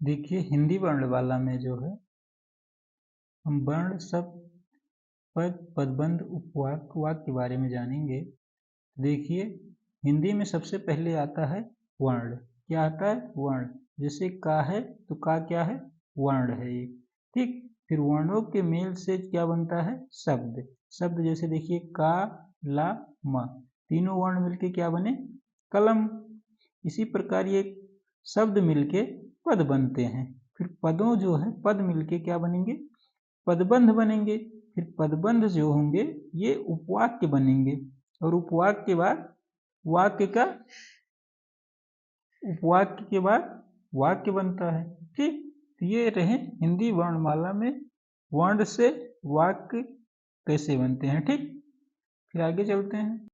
देखिए हिंदी वर्णमाला में जो है हम वर्ण, शब्द, पद, पदबंध, उपवाक, वाक्य के बारे में जानेंगे। देखिए हिंदी में सबसे पहले आता है वर्ण। क्या आता है? वर्ण। जैसे का है तो का क्या है? वर्ण है एक। ठीक। फिर वर्णों के मेल से क्या बनता है? शब्द। शब्द जैसे देखिए का, ला, म, तीनों वर्ण मिलके क्या बने? कलम। इसी प्रकार ये शब्द मिलके पद बनते हैं। फिर पदों जो है पद मिलके क्या बनेंगे? पदबंध बनेंगे। फिर पदबंध जो होंगे ये उपवाक्य बनेंगे। और उपवाक्य के बाद वाक्य का उपवाक्य के बाद वाक्य बनता है। ठीक। तो ये रहे हिंदी वर्णमाला में वर्ण से वाक्य कैसे बनते हैं। ठीक। फिर आगे चलते हैं।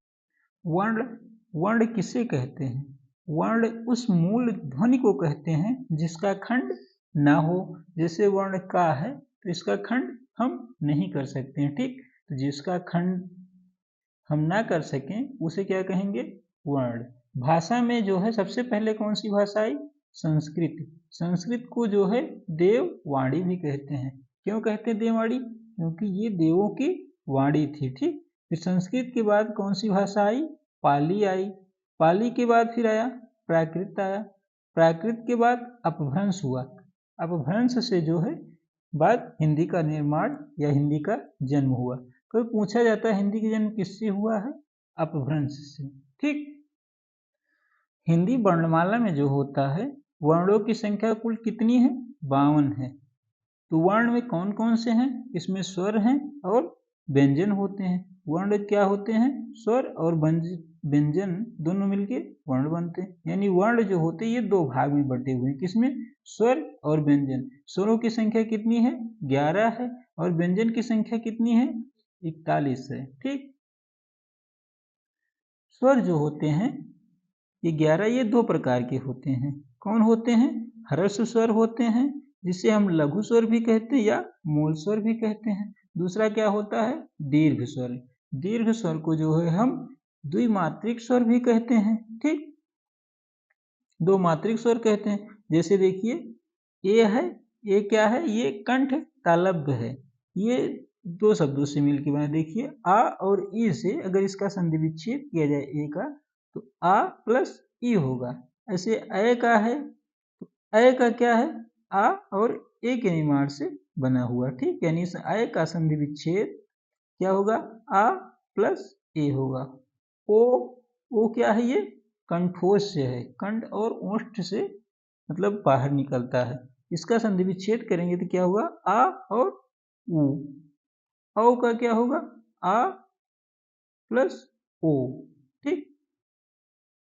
वर्ण, वर्ण किसे कहते हैं? वर्ण उस मूल ध्वनि को कहते हैं जिसका खंड ना हो। जैसे वर्ण का है तो इसका खंड हम नहीं कर सकते हैं। ठीक। तो जिसका खंड हम ना कर सकें उसे क्या कहेंगे? वर्ण। भाषा में जो है सबसे पहले कौन सी भाषा आई? संस्कृत। संस्कृत को जो है देववाणी भी कहते हैं। क्यों कहते हैं देववाणी? क्योंकि ये देवों की वाणी थी। ठीक। फिर संस्कृत के बाद कौन सी भाषा आई? पाली आई। पाली के बाद फिर आया प्राकृत आया। प्राकृत के बाद अपभ्रंश हुआ। अपभ्रंश से जो है बाद हिंदी का निर्माण या हिंदी का जन्म हुआ। कभी पूछा जाता है हिंदी का जन्म किससे हुआ है? अपभ्रंश से। ठीक। हिंदी वर्णमाला में जो होता है वर्णों की संख्या कुल कितनी है? 52 है। तो वर्ण में कौन कौन से हैं? इसमें स्वर हैं और व्यंजन होते हैं। वर्ण क्या होते हैं? स्वर और व्यंजन दोनों मिलके वर्ण बनते हैं। यानी वर्ण जो होते हैं ये दो भाग में बटे हुए हैं। किसमें? स्वर और व्यंजन। स्वरों की संख्या कितनी है? 11 है। और व्यंजन की संख्या कितनी है? 41 है। ठीक। स्वर जो होते हैं ये 11, ये दो प्रकार के होते हैं। कौन होते हैं? ह्रस्व स्वर होते हैं जिसे हम लघु स्वर भी कहते हैं या मूल स्वर भी कहते हैं। दूसरा क्या होता है? दीर्घ स्वर। दीर्घ स्वर को जो है हम द्विमात्रिक स्वर भी कहते हैं। ठीक। दो मात्रिक स्वर कहते हैं। जैसे देखिए ए है, ए क्या है? ये कंठ तालव्य है। ये दो शब्दों से मिलकर बना। देखिए आ और ई से अगर इसका संधि विच्छेद किया जाए ए का तो आ प्लस ई होगा। ऐसे अय का है तो अय का क्या है? आ और ए के निर्माण से बना हुआ। ठीक। यानी इस अय का संधि विच्छेद क्या होगा? आ प्लस ए होगा। ओ, ओ क्या है? ये कंठोष से है। कंठ और ओष्ठ से मतलब बाहर निकलता है। इसका संधि विच्छेद करेंगे तो क्या होगा? आ और उ। औ का क्या होगा? आ प्लस ओ। ठीक।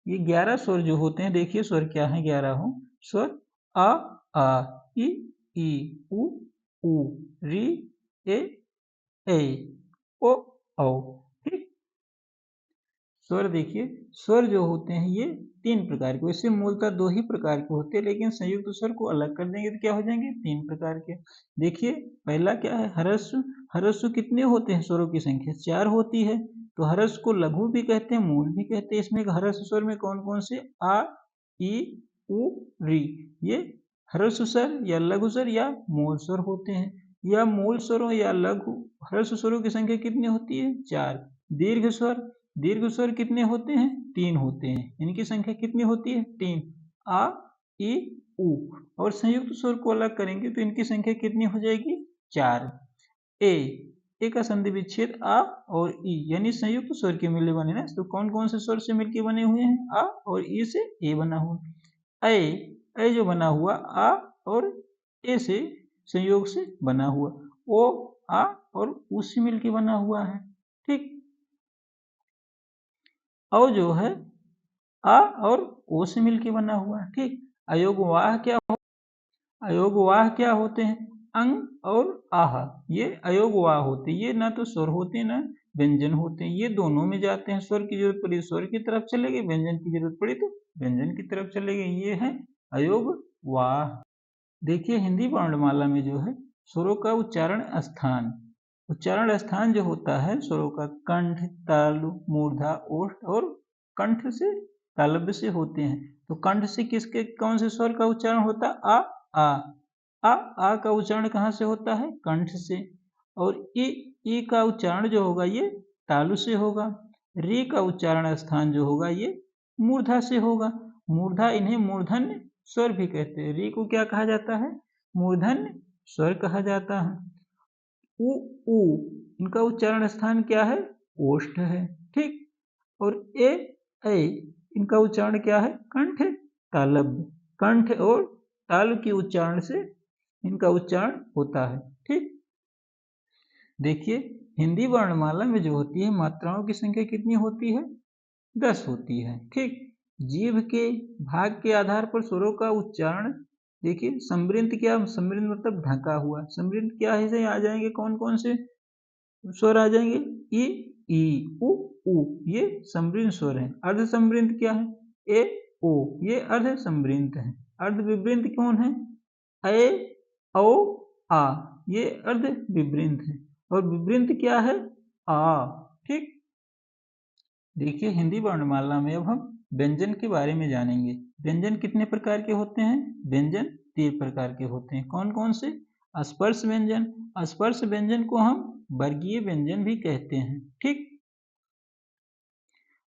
ये 11 स्वर जो होते हैं देखिए स्वर क्या है 11 हो। स्वर आ इ ई उ री ए ओ औ। ठीक। स्वर देखिए स्वर जो होते हैं ये 3 प्रकार के। वैसे मूलतः 2 ही प्रकार के होते हैं लेकिन संयुक्त स्वर को अलग कर देंगे तो क्या हो जाएंगे? 3 प्रकार के। देखिए पहला क्या है? ह्रस्व। ह्रस्व कितने होते हैं? स्वरों की संख्या 4 होती है। तो ह्रस्व को लघु भी कहते हैं, मूल भी कहते हैं। इसमें ह्रस्व स्वर में कौन कौन से? आ ई उ री। ये ह्रस्व स्वर या लघु स्वर या मूल स्वर होते हैं। या मूल स्वरों या लघु ह्रस्व स्वरों की संख्या कितनी होती है? 4। दीर्घ स्वर, दीर्घ स्वर कितने होते हैं? 3 होते हैं। इनकी संख्या कितनी होती है? 3। आ ई उ। और संयुक्त स्वर को अलग करेंगे तो इनकी संख्या कितनी हो जाएगी? 4। ए, ए का संधि विच्छेद आ और ई यानी संयुक्त स्वर के मिले बने ना। तो कौन कौन से स्वर से मिलके बने हुए हैं? आ और ई से ए बना हुआ। ऐ, ऐ जो बना हुआ आ और ए से संयोग से बना हुआ। ओ, आ और उ से मिलके बना हुआ है। ठीक। औ जो है आ और ओ से मिलके बना हुआ है। ठीक। अयोगवाह क्या हो? अयोगवाह क्या होते हैं? अंग और आह, ये अयोगवाह होते हैं। ये ना तो स्वर होते हैं ना व्यंजन होते हैं। ये दोनों में जाते हैं। स्वर की जरूरत पड़ी स्वर की तरफ चले गए, व्यंजन की जरूरत पड़ी तो व्यंजन की तरफ चले गए। ये है अयोगवाह। देखिए हिंदी वर्णमाला में जो है स्वरों का उच्चारण स्थान, उच्चारण स्थान जो होता है स्वरों का कंठ, तालु, मूर्धा, ओष्ठ और कंठ से तालव्य से होते हैं। तो कंठ से किसके कौन से स्वर का उच्चारण होता है? आ आ आ का उच्चारण कहाँ से होता है? कंठ से। और ई का उच्चारण जो होगा ये तालु से होगा। री का उच्चारण स्थान जो होगा ये मूर्धा से होगा। मूर्धा, इन्हें मूर्धन्य स्वर भी कहते हैं। री को क्या कहा जाता है? मूर्धन्य स्वर कहा जाता है। उ ऊ इनका उच्चारण स्थान क्या है? ओष्ठ है। ठीक। और ए ऐ इनका उच्चारण क्या है? कंठ तालव्य। कंठ और तालु के उच्चारण से इनका उच्चारण होता है। ठीक। देखिए, हिंदी वर्णमाला में जो होती है मात्राओं की संख्या कितनी होती है? 10 होती है। ठीक। जीभ के भाग के आधार पर स्वरों का उच्चारण देखिए, समृद्ध क्या? समृद्ध मतलब ढका हुआ। समृद्ध क्या है? इसे आ जाएंगे कौन कौन से स्वर आ जाएंगे? ई ई उ ये समृद्ध स्वर है। अर्ध समृद्ध क्या है? ए ओ ये अर्ध समृद्ध है। अर्ध विवृद्ध कौन है? ए औ आ ये अर्ध विवृद्ध है। और विवृद्ध क्या है? आ। ठीक। देखिए, हिंदी वर्णमाला में अब हम व्यंजन के बारे में जानेंगे। व्यंजन कितने प्रकार के होते हैं? व्यंजन 3 प्रकार के होते हैं। कौन कौन से? स्पर्श व्यंजन। स्पर्श व्यंजन को हम वर्गीय व्यंजन भी कहते हैं। ठीक।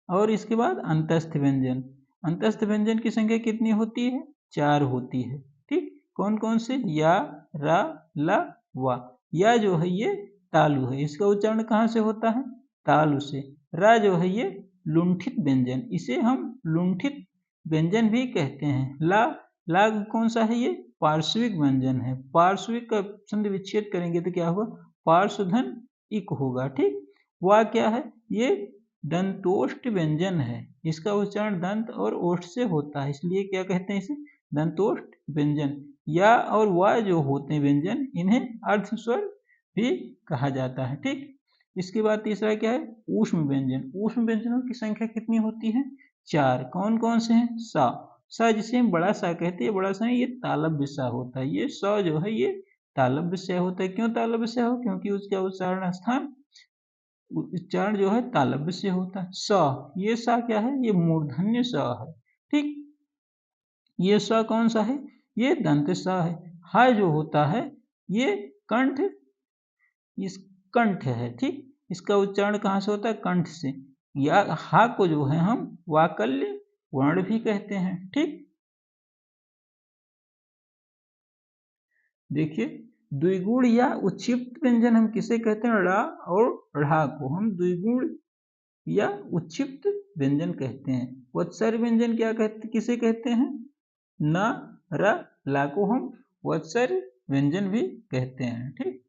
और इसके बाद अंतस्थ व्यंजन। अंतस्थ व्यंजन की संख्या कितनी होती है? 4 होती है। ठीक। कौन कौन से? या, रा, ला, वा। या जो है ये तालु है। इसका उच्चारण कहाँ से होता है? तालु से। रा जो है ये लुंठित व्यंजन, इसे हम लुंठित व्यंजन भी कहते हैं। ला कौन सा है? ये पार्श्विक व्यंजन है। पार्श्विक का संधि विच्छेद करेंगे तो क्या होगा? पार्श्वधन इक होगा। ठीक। वा क्या है? ये दंतोष्ठ व्यंजन है। इसका उच्चारण दंत और ओष्ठ से होता है, इसलिए क्या कहते हैं इसे? दंतोष्ठ व्यंजन। या और वा जो होते हैं व्यंजन, इन्हें अर्ध स्वर भी कहा जाता है। ठीक। इसके बाद तीसरा क्या है? ऊष्म व्यंजन। ऊष्म व्यंजनों की संख्या कितनी होती है? 4। कौन कौन से हैं? सा जिसे हम बड़ा सा कहते हैं, बड़ा सा ये तालव्य सा होता है। ये स जो है ये तालव्य से होता है। क्यों तालव्य से हो? क्योंकि उसका उच्चारण स्थान उच्चारण जो है तालव्य से होता है। स, ये सा क्या है? ये मूर्धन्य स है। ठीक। ये स कौन सा है? ये दंत स है। हा जो होता है ये कंठ, इस कंठ है। ठीक। इसका उच्चारण कहाँ से होता है? कंठ से। या हा को जो है हम वाकल्य वर्ण भी कहते हैं। ठीक। देखिए, द्विगुण या उच्छिप्त व्यंजन हम किसे कहते हैं? ड़ा और ढ़ा को हम द्विगुण या उच्छिप्त व्यंजन कहते हैं। वत्सर्य व्यंजन क्या कहते, किसे कहते हैं? न, र, ला को हम वत्सर्य व्यंजन भी कहते हैं। ठीक।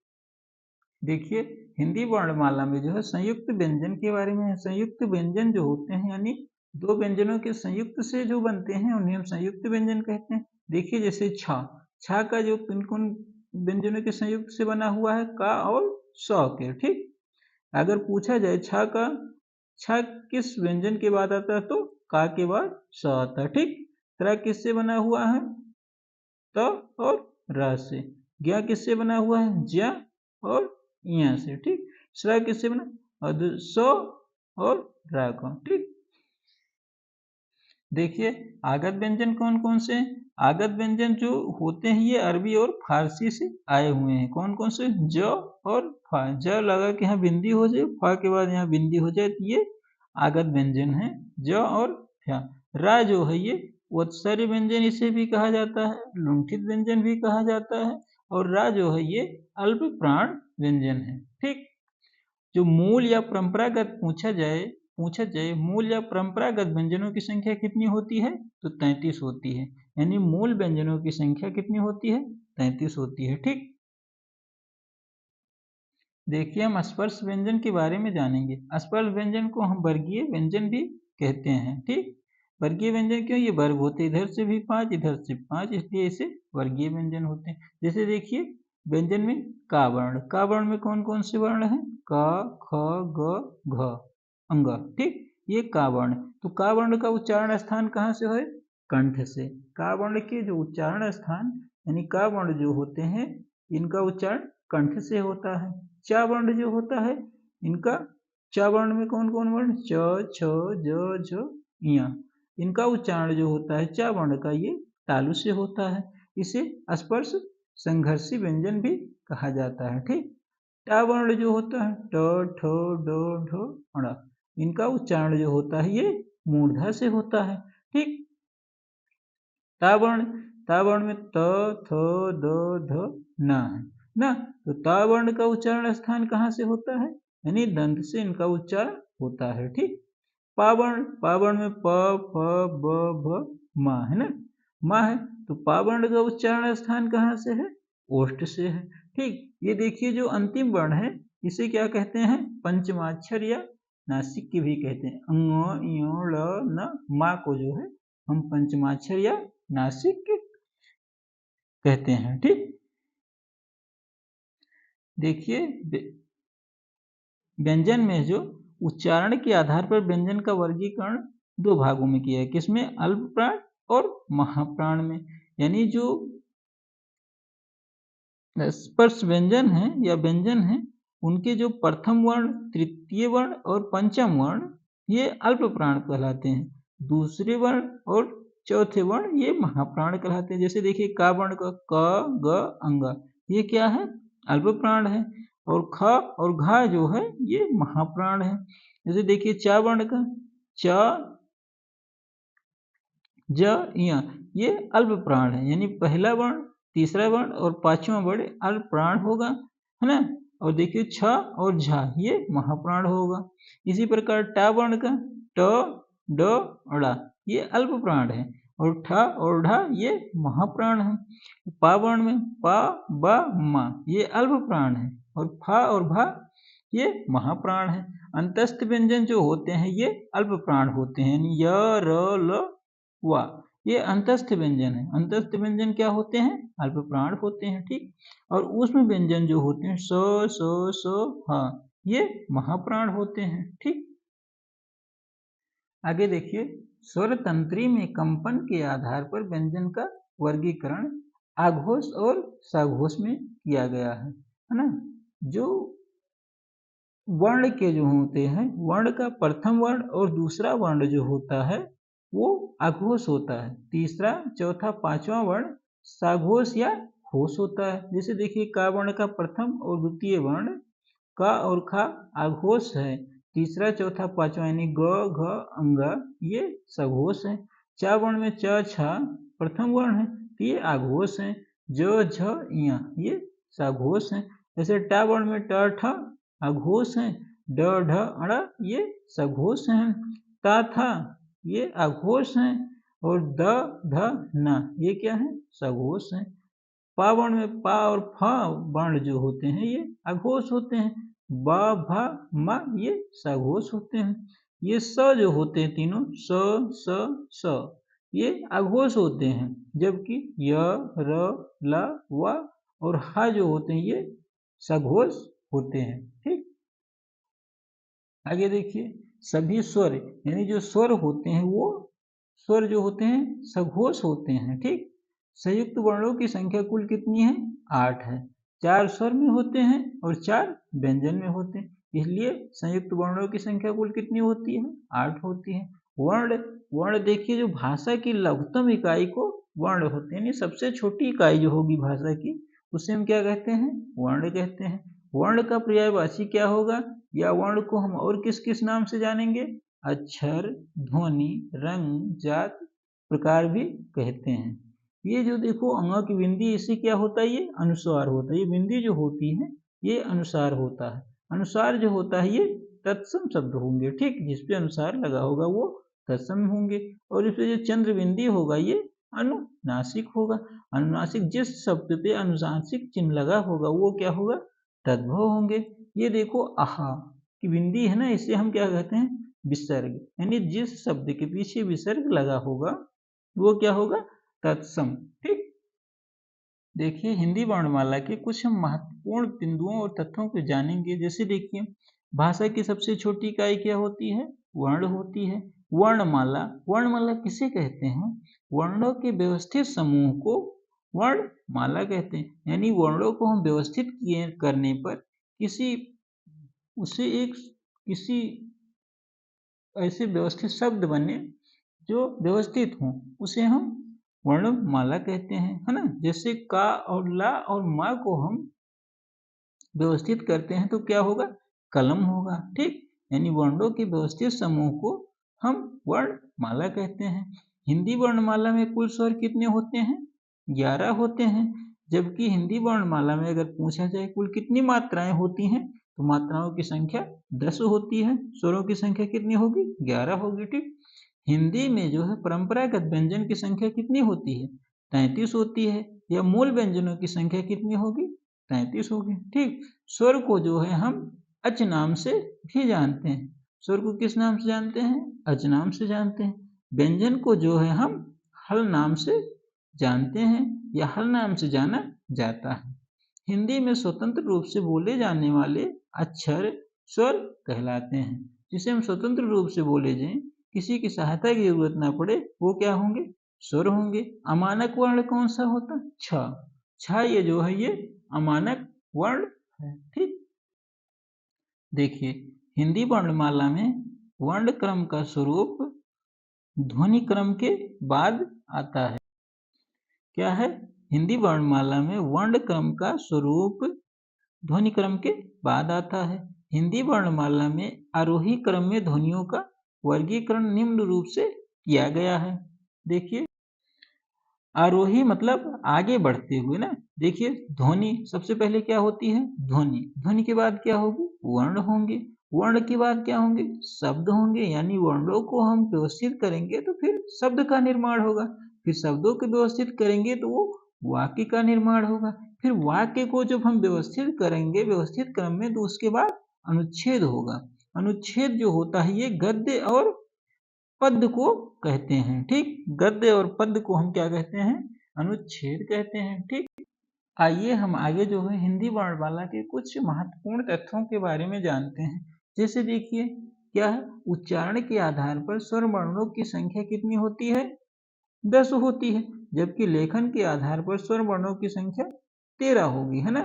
देखिए, हिंदी वर्णमाला में जो है संयुक्त व्यंजन के बारे में है। संयुक्त व्यंजन जो होते हैं यानी दो व्यंजनों के संयुक्त से जो बनते हैं उन्हें हम संयुक्त व्यंजन कहते हैं। देखिए, जैसे छा का जो किन व्यंजनों के संयुक्त से बना हुआ है? का और स के। ठीक। अगर पूछा जाए छा किस व्यंजन के बाद आता है तो का के बाद स आता है। ठीक। त्रा किससे बना हुआ है? त और र से। ज्ञा किससे बना हुआ है? ज्या और इया से। ठीक। स्र किससे बना? स और रा का। ठीक। देखिए, आगत व्यंजन कौन कौन से हैं? आगत व्यंजन जो होते हैं ये अरबी और फारसी से आए हुए हैं। कौन कौन से? ज और फा। ज लगा के यहाँ बिंदी हो जाए, फा के बाद यहाँ बिंदी हो जाए तो ये आगत व्यंजन है। ज और फ्या। रा जो है ये वत्सर्य व्यंजन इसे भी कहा जाता है, लुंठित व्यंजन भी कहा जाता है। और रा जो है ये अल्प प्राण व्यंजन है। ठीक। जो मूल या परंपरागत पूछा जाए मूल या परंपरागत व्यंजनों की संख्या कितनी होती है? तो 33 होती है। यानी मूल व्यंजनों की संख्या कितनी होती है? 33 होती है। ठीक। देखिए, हम स्पर्श व्यंजन के बारे में जानेंगे। स्पर्श व्यंजन को हम वर्गीय व्यंजन भी कहते हैं। ठीक। वर्गीय व्यंजन क्यों? ये वर्ग होते इधर से भी 5 इधर से 5, इसलिए इसे वर्गीय व्यंजन होते हैं। जैसे देखिए, व्यंजन में का वर्ण में कौन कौन से वर्ण है? क, ख, ग, घ, अंग। ठीक। ये का वर्ण। तो का वर्ण का उच्चारण स्थान कहाँ से है? कंठ से। का वर्ण के जो उच्चारण स्थान यानी का वर्ण जो होते हैं इनका उच्चारण कंठ से होता है। चा वर्ण जो होता है इनका, चा वर्ण में कौन कौन वर्ण? च, छ, ज, झ, इया। इनका उच्चारण जो होता है चा वर्ण का ये तालु से होता है। इसे स्पर्श संघर्षी व्यंजन भी कहा जाता है। ठीक, ट वर्ण जो होता है ट ठ ड ढ ण, इनका उच्चारण जो होता है ये मूर्धा से होता है। ठीक, ता वर्ण में त थ द ध न है ना, तो ता वर्ण का उच्चारण स्थान कहाँ से होता है, यानी दंत से इनका उच्चारण होता है। ठीक, पावर्ण में प फ ब भ म है ना, म है, तो पावर्ण का उच्चारण स्थान कहाँ से है, ओष्ठ से है। ठीक, ये देखिए जो अंतिम वर्ण है इसे क्या कहते हैं, पंचमाक्षर या नासिक की भी कहते हैं। अंग य ल न मा को जो है हम पंचमाक्षर या नासिक कहते हैं। ठीक, देखिए व्यंजन में जो उच्चारण के आधार पर व्यंजन का वर्गीकरण दो भागों में किया है, किसमें, अल्प प्राण और महाप्राण में। यानी जो स्पर्श व्यंजन है या व्यंजन है उनके जो प्रथम वर्ण, तृतीय वर्ण और पंचम वर्ण ये अल्प प्राण कहलाते हैं, दूसरे वर्ण और चौथे वर्ण ये महाप्राण कहलाते हैं। जैसे देखिए का वर्ण का क ग अंग, ये क्या है, अल्प प्राण है, और ख और घा जो है ये महाप्राण है। जैसे देखिए चा वर्ण का च ज य, ये अल्प प्राण है, यानी पहला वर्ण, तीसरा वर्ण और पांचवा वर्ण अल्प प्राण होगा, है ना। और देखिए छ और झा ये महाप्राण होगा। इसी प्रकार टा वर्ण का ट ड ड़ा ये अल्प प्राण है, और ठ और ढा ये महाप्राण है। पा वर्ण में पा ब मा ये अल्प प्राण है, और फा और भा ये महाप्राण है। अंतस्थ व्यंजन जो होते हैं ये अल्प प्राण होते हैं, यानी य र ल वा ये अंतस्थ व्यंजन है। अंतस्थ व्यंजन क्या होते हैं, अल्प प्राण होते हैं। ठीक, और ऊष्म व्यंजन जो होते हैं स स स ह ये महाप्राण होते हैं। ठीक, आगे देखिए स्वर तंत्री में कंपन के आधार पर व्यंजन का वर्गीकरण आघोष और सघोष में किया गया है ना। जो वर्ण के जो होते हैं, वर्ण का प्रथम वर्ण और दूसरा वर्ण जो होता है वो अघोष होता है, तीसरा चौथा पांचवा वर्ण साघोष या घोष होता है। जैसे देखिए का वर्ण का प्रथम और द्वितीय वर्ण का और खा अघोष है, तीसरा चौथा पांचवा यानी ग घ अंग ये सघोष है। चा वर्ण में च छ प्रथम वर्ण है तो ये आघोष है, ज झ य ये सघोष है। जैसे टा वर्ण में ट ठ अघोष है, ड ढ अड़ ये सघोष है, ता था ये अघोष है, और द ध न ये क्या है, सघोष है। पा वर्ण में पा और फ वर्ण जो होते हैं ये अघोष होते हैं, ब भ म ये सघोष होते हैं। ये स जो होते हैं तीनों स ये अघोष होते हैं, जबकि य र ल व और ह जो होते हैं ये सघोष होते हैं। ठीक, आगे देखिए सभी स्वर यानी जो स्वर होते हैं वो स्वर जो होते हैं सघोष होते हैं। ठीक, संयुक्त वर्णों की संख्या कुल कितनी है, 8 है, 4 स्वर में होते हैं और 4 व्यंजन में होते हैं, इसलिए संयुक्त वर्णों की संख्या कुल कितनी होती है, 8 होती है। वर्ण वर्ण देखिए जो भाषा की लघुत्तम इकाई को वर्ण होते हैं, यानी सबसे छोटी इकाई जो होगी भाषा की उसे हम क्या कहते हैं, वर्ण कहते हैं। वर्ण का पर्यायवाची क्या होगा, या वर्ण को हम और किस किस नाम से जानेंगे, अक्षर, ध्वनि, रंग, जात, प्रकार भी कहते हैं। ये जो देखो अंग की बिंदी इससे क्या होता है, ये अनुस्वार होता है, ये बिंदी जो होती है ये अनुसार होता है। अनुसार जो होता है ये तत्सम शब्द होंगे। ठीक, जिसपे अनुसार लगा होगा वो तत्सम होंगे, और इस पे जो चंद्र बिंदी होगा ये अनुनासिक होगा। अनुनासिक जिस शब्द पे अनुनासिक चिन्ह लगा होगा वो क्या होगा, तद्भव होंगे। ये देखो आहा की बिंदी है ना, इसे हम क्या कहते हैं, विसर्ग, यानी जिस शब्द के पीछे विसर्ग लगा होगा वो क्या होगा, तत्सम। ठीक, देखिए हिंदी वर्णमाला के कुछ हम महत्वपूर्ण बिंदुओं और तथ्यों को जानेंगे। जैसे देखिए भाषा की सबसे छोटी इकाई क्या होती है, वर्ण होती है। वर्णमाला, वर्णमाला किसे कहते हैं, वर्णों के व्यवस्थित समूह को वर्णमाला कहते हैं, यानी वर्णों को हम व्यवस्थित किए करने पर किसी उसे एक किसी ऐसे व्यवस्थित शब्द बने जो व्यवस्थित हों उसे हम वर्णमाला कहते हैं, है ना। जैसे का और ला और मा को हम व्यवस्थित करते हैं तो क्या होगा, कलम होगा, ठीक। यानी वर्णों के व्यवस्थित समूह को हम वर्णमाला कहते हैं। हिंदी वर्णमाला में कुल स्वर कितने होते हैं, 11 होते हैं। जबकि हिंदी वर्णमाला में अगर पूछा जाए कुल कितनी मात्राएं होती हैं, तो मात्राओं की संख्या 10 होती है, स्वरों की संख्या कितनी होगी, 11 होगी, ठीक। हिंदी में जो है परंपरागत व्यंजन की संख्या कितनी होती है, 33 होती है। या मूल व्यंजनों की संख्या कितनी होगी, 33 होगी, ठीक। स्वर को जो है हम अच नाम से भी जानते हैं। स्वर को किस नाम से जानते हैं, अच नाम से जानते हैं। व्यंजन को जो है हम हल नाम से जानते हैं या हल नाम से जाना जाता है। हिंदी में स्वतंत्र रूप से बोले जाने वाले अक्षर स्वर कहलाते हैं। जिसे हम स्वतंत्र रूप से बोले जाएं, किसी की सहायता की जरूरत ना पड़े, वो क्या होंगे, स्वर होंगे। अमानक वर्ण कौन सा होता, छ। छ ये जो है ये अमानक वर्ण है, ठीक। देखिए हिंदी वर्णमाला में वर्ण क्रम का स्वरूप ध्वनि क्रम के बाद आता है। क्या है, हिंदी वर्णमाला में वर्ण क्रम का स्वरूप ध्वनि क्रम के बाद आता है। हिंदी वर्णमाला में आरोही क्रम में ध्वनियों का वर्गीकरण निम्न रूप से किया गया है। देखिए आरोही मतलब आगे बढ़ते हुए ना। देखिए ध्वनि सबसे पहले क्या होती है, ध्वनि। ध्वनि के बाद क्या होगी, वर्ण होंगे। वर्ण के बाद क्या होंगे, शब्द होंगे। यानी वर्णों को हम व्यवस्थित करेंगे तो फिर शब्द का निर्माण होगा। फिर शब्दों को व्यवस्थित करेंगे तो वो वाक्य का निर्माण होगा। फिर वाक्य को जब हम व्यवस्थित करेंगे व्यवस्थित क्रम में, तो उसके बाद अनुच्छेद होगा। अनुच्छेद जो होता है ये गद्य और पद्य को कहते हैं, ठीक। गद्य और पद्य को हम क्या कहते हैं, अनुच्छेद कहते हैं, ठीक। आइए हम आगे जो है हिंदी वर्णमाला के कुछ महत्वपूर्ण तथ्यों के बारे में जानते हैं। जैसे देखिए क्या है, उच्चारण के आधार पर स्वर वर्णों की संख्या कितनी होती है, 10 होती है। जबकि लेखन के आधार पर स्वर वर्णों की संख्या 13 होगी, है ना।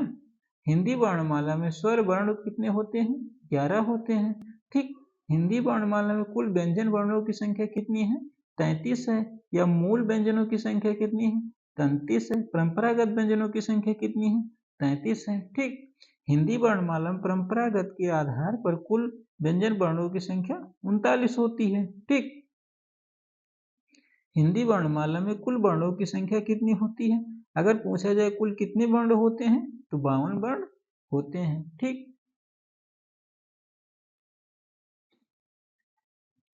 हिंदी वर्णमाला में स्वर वर्ण कितने होते हैं, 11 होते हैं, ठीक। हिंदी वर्णमाला में कुल व्यंजन वर्णों की संख्या कितनी है, 33 है। या मूल व्यंजनों की संख्या कितनी है, 33 है। परंपरागत व्यंजनों की संख्या कितनी है, 33 है, ठीक। हिंदी वर्णमाला में परंपरागत के आधार पर कुल व्यंजन वर्णों की संख्या 39 होती है, ठीक। हिंदी वर्णमाला में कुल वर्णों की संख्या कितनी होती है, अगर पूछा जाए कुल कितने वर्ण होते हैं, तो 52 वर्ण होते हैं, ठीक।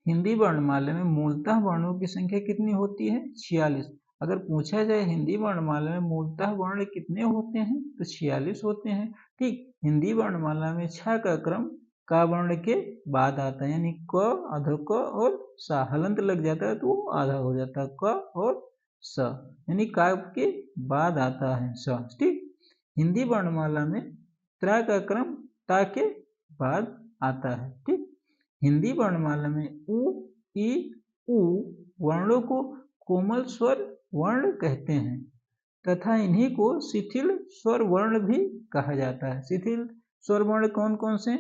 हिंदी वर्णमाला में मूलतः वर्णों की संख्या कितनी होती है, 46। अगर पूछा जाए हिंदी वर्णमाला में मूलतः वर्ण कितने होते हैं, तो 46 होते हैं, ठीक। हिंदी वर्णमाला में छ का क्रम का वर्ण के बाद आता है। यानी क, अध क और सा, हलंत लग जाता है तो वो आधा हो जाता है, क और स। यानी का के बाद आता है स, ठीक। हिंदी वर्णमाला में त्र का क्रम ता के बाद आता है, ठीक। हिंदी वर्णमाला में उ, ई, उ वर्णों को कोमल स्वर वर्ण कहते हैं तथा इन्हीं को शिथिल स्वर वर्ण भी कहा जाता है। शिथिल स्वर वर्ण कौन कौन से,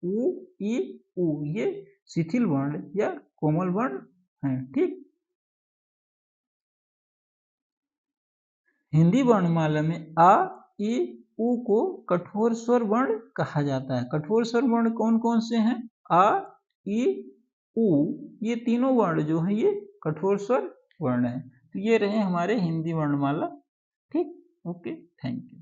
उ, ई, उ, ये शिथिल वर्ण या कोमल वर्ण हैं, ठीक। हिंदी वर्णमाला में आ, ई, उ को कठोर स्वर वर्ण कहा जाता है। कठोर स्वर वर्ण कौन कौन से हैं, आ, ई, उ, ये तीनों वर्ण जो है ये कठोर स्वर वर्ण है। तो ये रहे हमारे हिंदी वर्णमाला, ठीक। Okay, thank you.